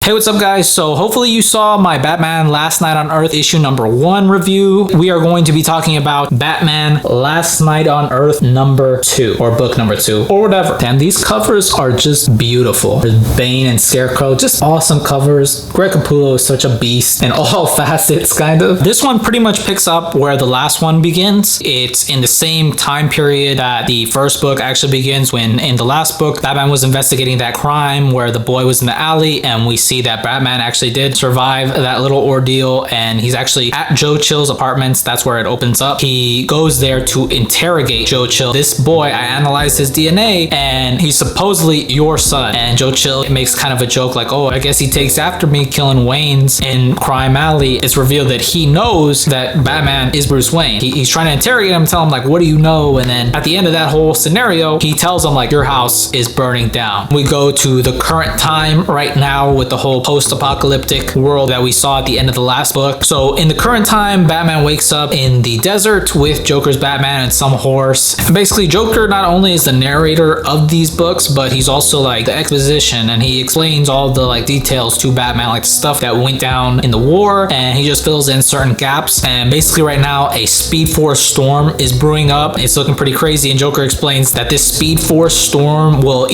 Hey, what's up guys? So hopefully you saw my Batman Last Night on Earth issue number 1 review. We are going to be talking about Batman Last Night on Earth number 2 or book number 2 or whatever. Damn, these covers are just beautiful. There's Bane and Scarecrow, just awesome covers. Greg Capullo is such a beast in all facets, kind of. This one pretty much picks up where the last one begins. It's in the same time period that the first book actually begins, when in the last book Batman was investigating that crime where the boy was in the alley, and we see that Batman actually did survive that little ordeal, and he's actually at Joe Chill's apartments. That's where it opens up. He goes there to interrogate Joe Chill. This boy, I analyzed his DNA and he's supposedly your son. And Joe Chill makes kind of a joke like, oh, I guess he takes after me killing Waynes in Crime Alley. It's revealed that he knows that Batman is Bruce Wayne. He's trying to interrogate him, tell him like, what do you know? And then at the end of that whole scenario, he tells him like, your house is burning down. We go to the current time right now with the whole post-apocalyptic world that we saw at the end of the last book. So in the current time, Batman wakes up in the desert with Joker's Batman and some horse. And basically, Joker not only is the narrator of these books, but he's also like the exposition, and he explains all the like details to Batman, like stuff that went down in the war, and he just fills in certain gaps. And basically right now, a Speed Force storm is brewing up. It's looking pretty crazy, and Joker explains that this Speed Force storm will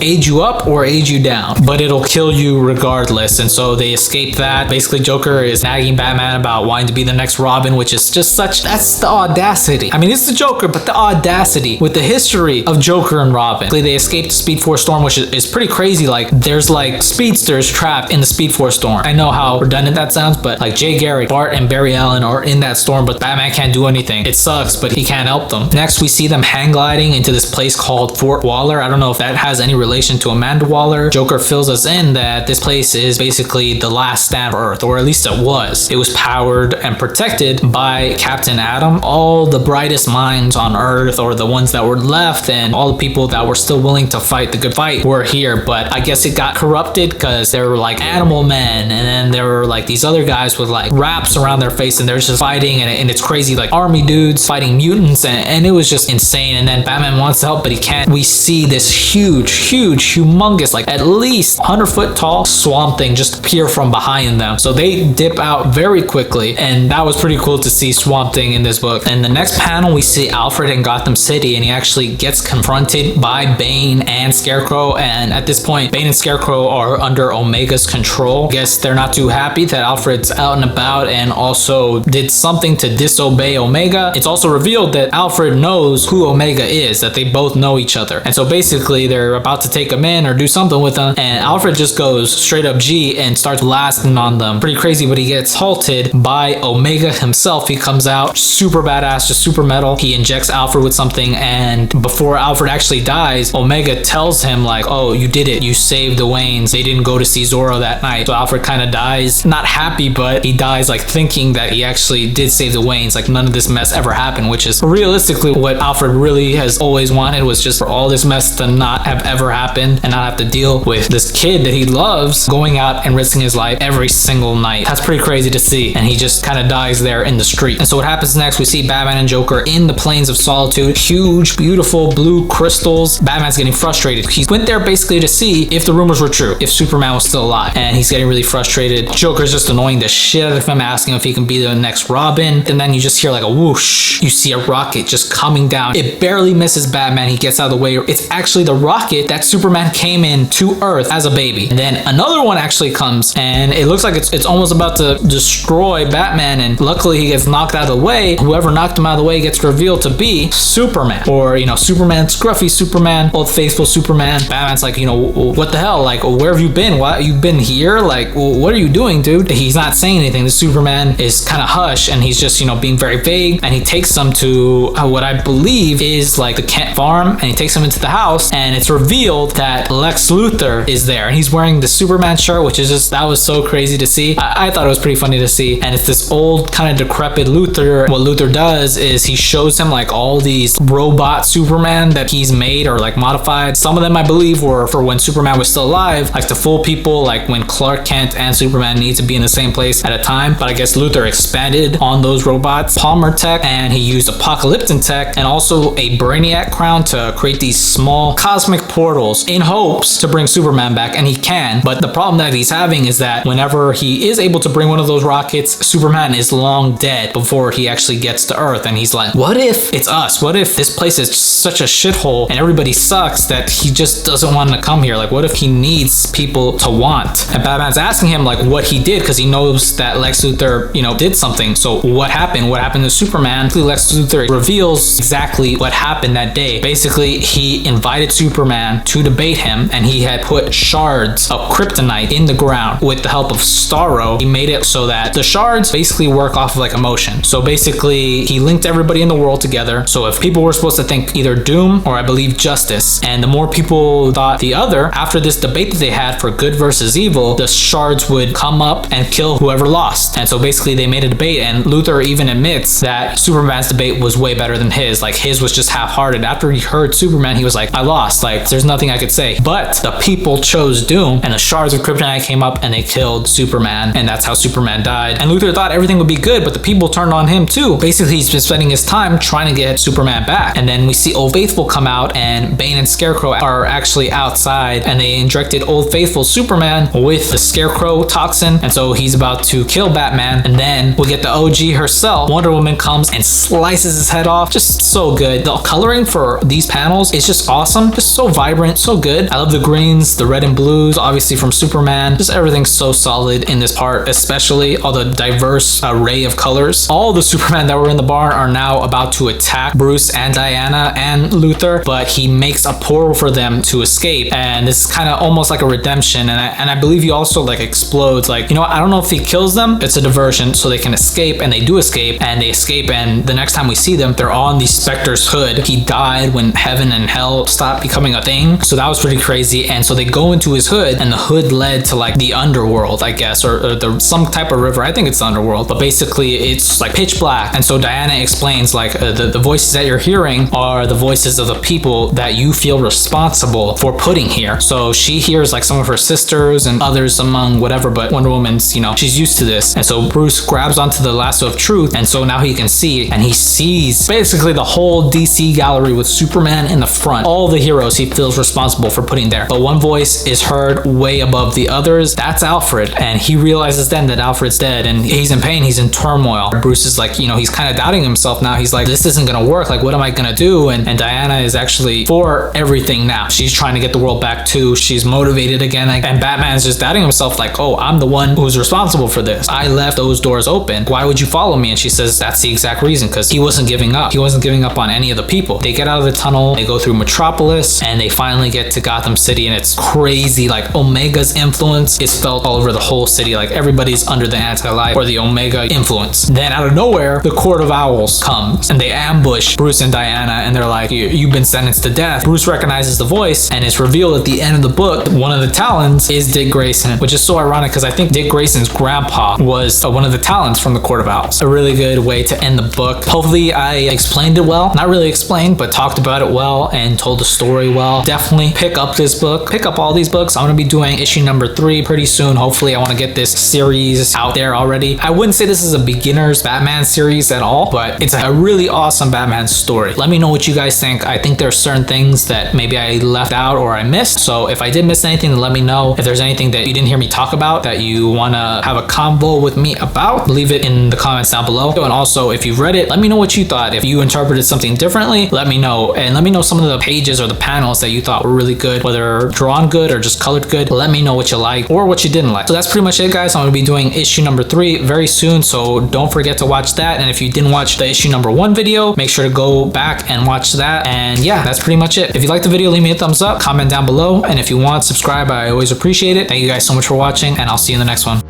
age you up or age you down, but it'll kill you regardless. And so they escape that. Basically, Joker is nagging Batman about wanting to be the next Robin, which is just that's the audacity. I mean, it's the Joker, but the audacity with the history of Joker and Robin. They escaped the Speed Force storm, which is pretty crazy. Like, there's like speedsters trapped in the Speed Force storm. I know how redundant that sounds, but like Jay Garrick, Bart, and Barry Allen are in that storm, but Batman can't do anything. It sucks, but he can't help them. Next, we see them hang gliding into this place called Fort Waller. I don't know if that has any relation to Amanda Waller. Joker fills us in that this place is basically the last stand of Earth, or at least it was. It was powered and protected by Captain Atom. All the brightest minds on Earth, or the ones that were left, and all the people that were still willing to fight the good fight were here. But I guess it got corrupted because there were like animal men, and then there were like these other guys with like wraps around their face, and they're just fighting, and it's crazy, like army dudes fighting mutants, and it was just insane. And then Batman wants to help, but he can't. We see this huge, humongous, like at least 100-foot tall Swamp Thing just appear from behind them. So they dip out very quickly, and that was pretty cool to see Swamp Thing in this book. And the next panel, we see Alfred in Gotham City, and he actually gets confronted by Bane and Scarecrow. And at this point, Bane and Scarecrow are under Omega's control. I guess they're not too happy that Alfred's out and about and also did something to disobey Omega. It's also revealed that Alfred knows who Omega is, that they both know each other. And so basically they're about to take him in or do something with him, and Alfred just goes straight up G and starts blasting on them. Pretty crazy, but he gets halted by Omega himself. He comes out super badass, just super metal. He injects Alfred with something, and before Alfred actually dies, Omega tells him like, oh, you did it. You saved the Waynes. They didn't go to see Zorro that night. So Alfred kind of dies, not happy, but he dies like thinking that he actually did save the Waynes. Like none of this mess ever happened, which is realistically what Alfred really has always wanted, was just for all this mess to not have ever happened and not have to deal with this kid that he loves going out and risking his life every single night. That's pretty crazy to see, and he just kind of dies there in the street. And so what happens next, we see Batman and Joker in the Plains of Solitude. Huge, beautiful blue crystals. Batman's getting frustrated. He went there basically to see if the rumors were true, if Superman was still alive, and he's getting really frustrated. Joker's just annoying the shit out of him, asking if he can be the next Robin, and then you just hear like a whoosh. You see a rocket just coming down. It barely misses Batman. He gets out of the way. It's actually the rocket that Superman came in to Earth as a baby. And then another one actually comes, and it looks like it's almost about to destroy Batman, and luckily he gets knocked out of the way. Whoever knocked him out of the way gets revealed to be Superman, or Superman, scruffy Superman, old faithful Superman. Batman's like, what the hell, like, where have you been? What, you've been here? Like, what are you doing, dude? He's not saying anything. The Superman is kind of hush, and he's just being very vague, and he takes them to what I believe is like the Kent farm, and he takes them into the house, and it's revealed that Lex Luthor is there, and he's wearing the Superman shirt, which is just, that was so crazy to see. I thought it was pretty funny to see. And it's this old kind of decrepit Luthor. What Luthor does is he shows him like all these robot Superman that he's made or like modified. Some of them I believe were for when Superman was still alive, like to fool people, like when Clark Kent and Superman need to be in the same place at a time. But I guess Luthor expanded on those robots, Palmer tech, and he used Apocalyptic tech and also a Brainiac crown to create these small cosmic portals in hopes to bring Superman back, and he can, but But the problem that he's having is that whenever he is able to bring one of those rockets, Superman is long dead before he actually gets to Earth. And he's like, what if it's us? What if this place is such a shithole and everybody sucks that he just doesn't want to come here? Like, what if he needs people to want? And Batman's asking him like what he did, because he knows that Lex Luthor, you know, did something. So what happened? What happened to Superman? Lex Luthor reveals exactly what happened that day. Basically, he invited Superman to debate him, and he had put shards of kryptonite in the ground with the help of Starro. He made it so that the shards basically work off of like emotion. So basically, he linked everybody in the world together. So if people were supposed to think either doom or I believe justice, and the more people thought the other, after this debate that they had for good versus evil, the shards would come up and kill whoever lost. And so basically they made a debate, and Luthor even admits that Superman's debate was way better than his. Like, his was just half-hearted. After he heard Superman, he was like, I lost. Like, there's nothing I could say. But the people chose doom, and the shards of kryptonite came up and they killed Superman, and that's how Superman died. And Luthor thought everything would be good, but the people turned on him too. Basically, he's been spending his time trying to get Superman back. And then we see Old Faithful come out, and Bane and Scarecrow are actually outside, and they injected Old Faithful Superman with the Scarecrow toxin, and so he's about to kill Batman. And then we get the OG herself. Wonder Woman comes and slices his head off. Just so good. The coloring for these panels is just awesome. Just so vibrant, so good. I love the greens, the red and blues, obviously from Superman. Just everything's so solid in this part, especially all the diverse array of colors. All the Superman that were in the barn are now about to attack Bruce and Diana and Luthor, but he makes a portal for them to escape. And this is kind of almost like a redemption. And I believe he also like explodes. Like, you know what? I don't know if he kills them. It's a diversion so they can escape, and they do escape, and they escape. And the next time we see them, they're on the Spectre's hood. He died when heaven and hell stopped becoming a thing. So that was pretty crazy. And so they go into his hood, and the hood led to like the underworld, I guess, or some type of river. I think it's the underworld, but basically it's like pitch black. And so Diana explains like the voices that you're hearing are the voices of the people that you feel responsible for putting here. So she hears like some of her sisters and others among whatever, but Wonder Woman's, you know, she's used to this. And so Bruce grabs onto the lasso of truth, and so now he can see, and he sees basically the whole DC gallery with Superman in the front. All the heroes he feels responsible for putting there. But one voice is heard way above the others. That's Alfred. And he realizes then that Alfred's dead, and he's in pain, he's in turmoil. Bruce is like, you know, he's kind of doubting himself now. He's like, this isn't gonna work. Like, what am I gonna do? And Diana is actually for everything now. She's trying to get the world back too. She's motivated again. And Batman's just doubting himself, like, oh, I'm the one who's responsible for this. I left those doors open. Why would you follow me? And she says that's the exact reason, because he wasn't giving up. He wasn't giving up on any of the people. They get out of the tunnel, they go through Metropolis, and they finally get to Gotham City, and it's crazy. Like, Omega's influence is felt all over the whole city. Like, everybody's under the Anti-Life or the Omega influence. Then out of nowhere, the Court of Owls comes, and they ambush Bruce and Diana, and they're like, you've been sentenced to death. Bruce recognizes the voice, and it's revealed at the end of the book, one of the Talons is Dick Grayson, which is so ironic because I think Dick Grayson's grandpa was one of the Talons from the Court of Owls. A really good way to end the book. Hopefully I explained it well. Not really explained, but talked about it well and told the story well. Definitely pick up this book. Pick up all these books. I'm going to be doing issue number 3 pretty soon. Hopefully I want to get this series out there already. I wouldn't say this is a beginner's Batman series at all, but it's a really awesome Batman story. Let me know what you guys think. I think there are certain things that maybe I left out or I missed. So if I did miss anything, then let me know. If there's anything that you didn't hear me talk about that you want to have a convo with me about, leave it in the comments down below. And also, if you've read it, let me know what you thought. If you interpreted something differently, let me know. And let me know some of the pages or the panels that you thought were really good, whether drawn good or just colored good. Let me know what you liked or what you didn't like. So that's pretty much it, guys. I'm going to be doing issue number 3 very soon, so don't forget to watch that. And if you didn't watch the issue number 1 video, make sure to go back and watch that. And yeah, that's pretty much it. If you liked the video, leave me a thumbs up, comment down below, and if you want, subscribe. I always appreciate it. Thank you guys so much for watching, and I'll see you in the next one.